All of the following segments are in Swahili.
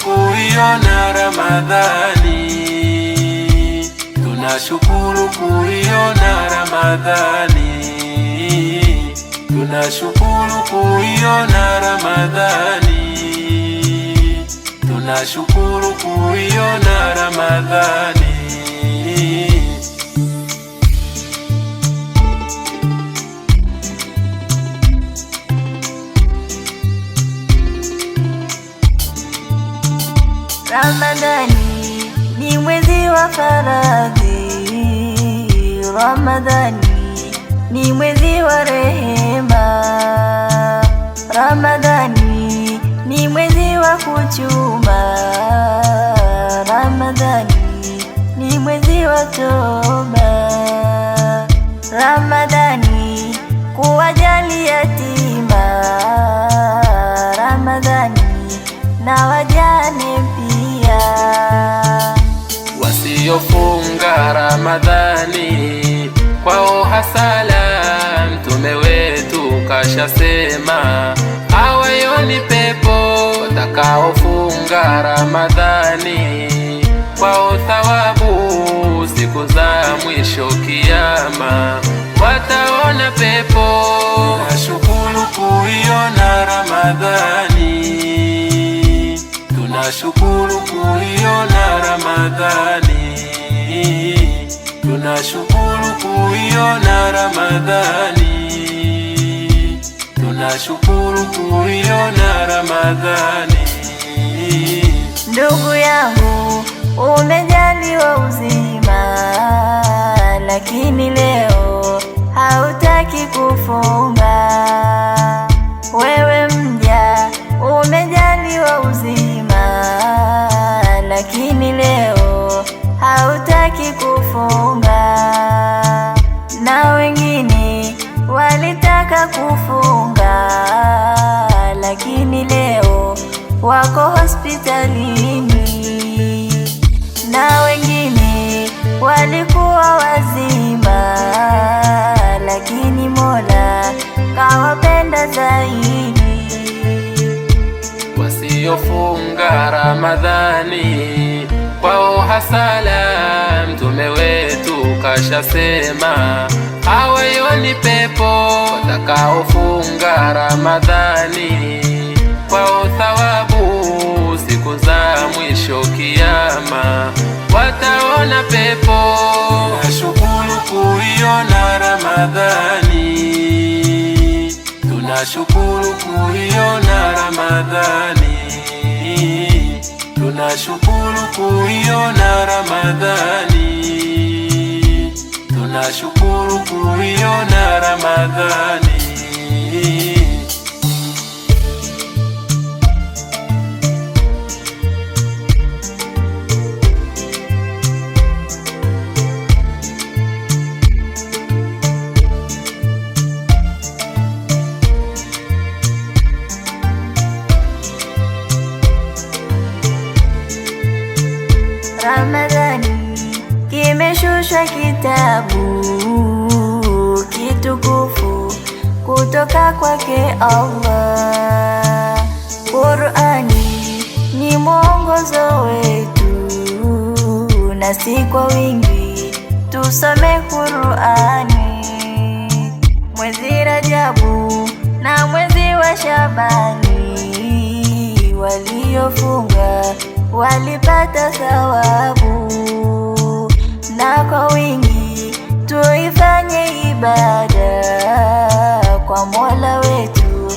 kuiona Ramadhani, tunashukuru kuiona Ramadhani, tunashukuru kuiona Ramadhani, tunashukuru kuiona Ramadhani. Ramadhani ni mwezi wa faradhi, Ramadhani ni mwezi wa rehema, Ramadhani ni mwezi wa kuchuma, Ramadhani ni mwezi wa toba, Ramadhani kuwajali yatima, Ramadhani na wajane pia. Wasiofunga Ramadhani kwao hasala, Mtume wetu kashasema hawaioni pepo. Watakaofunga Ramadhani kwao thawabu, siku za mwisho Kiyama wataona pepo. Tunashukuru kuiona Ramadhani, tunashukuru kuiona Ramadhani, tunashukuru kuiona Ramadhani, tunashukuru kuiona Ramadhani. Ndugu yangu, umejaliwa uzima, lakini leo hautaki kufunga. Wewe mja, umejaliwa uzima, lakini leo hautaki kufunga. Na wengine walitaka kufunga, lakini leo wako hospitalini. Na wengine walikuwa wazima, lakini Mola kawapenda zaidi. Wasiofunga Ramadhani kwao hasala, Mtume wetu kashasema hawaioni pepo. Watakaofunga Ramadhani kwao thawabu, siku za mwisho Kiyama wataona pepo. Tunashukuru kuiona Ramadhani, tunashukuru kuiona Ramadhani, tunashukuru kuiona Ramadhani, tunashukuru kuiona Ramadhani. Ramadhani kimeshushwa kitabu kitukufu kutoka kwake Allah. Qur'ani ni mwongozo wetu, na si kwa wingi tusome Qur'ani. Mwezi Rajabu na mwezi wa Shabani, waliofunga walipata thawabu. Na kwa wingi tuifanye ibada kwa Mola wetu,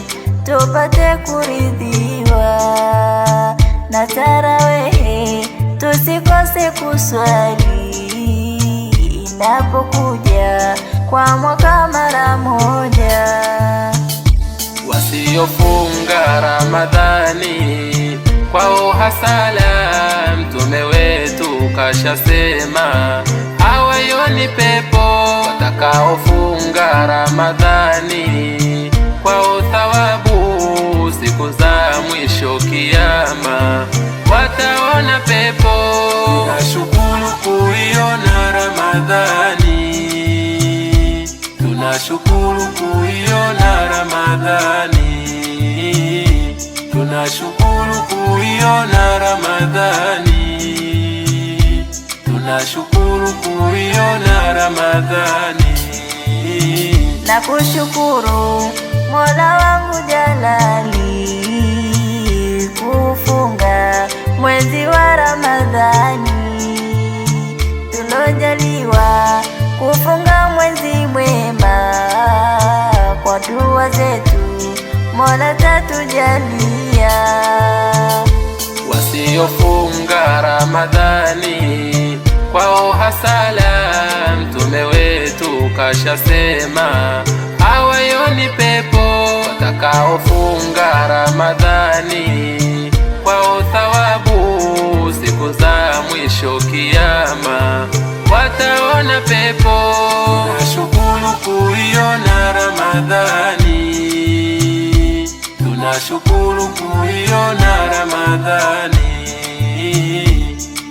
tupate kuridhiwa. Na tarawehe tusikose kuswali, inapokuja kwa mwaka mara moja. Wasiofunga Ramadhani kwao hasala, Mtume wetu kashasema hawaioni pepo. Watakaofunga Ramadhani kwao thawabu, siku za mwisho Kiyama wataona pepo. Tunashukuru kuiona Ramadhani, tunashukuru kuiona Ramadhani, tunashukuru kuiona Ramadhani, tunashukuru kuiona Ramadhani. Nakushukuru Mola wangu jalali, kufunga mwezi wa Ramadhani, tulojaliwa kufunga mwezi mwema, kwa dua zetu Mola tatujalia. Wasiofunga Ramadhani kwao hasala, Mtume wetu kashasema hawaioni pepo. Watakaofunga Ramadhani kwao thawabu, siku za mwisho Kiyama wataona pepo. Tunashukuru kuiona Ramadhani, tunashukuru kuiona Ramadhani,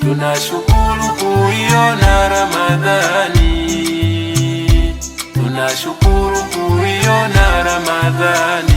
tunashukuru kuiona Ramadhani, tunashukuru kuiona Ramadhani.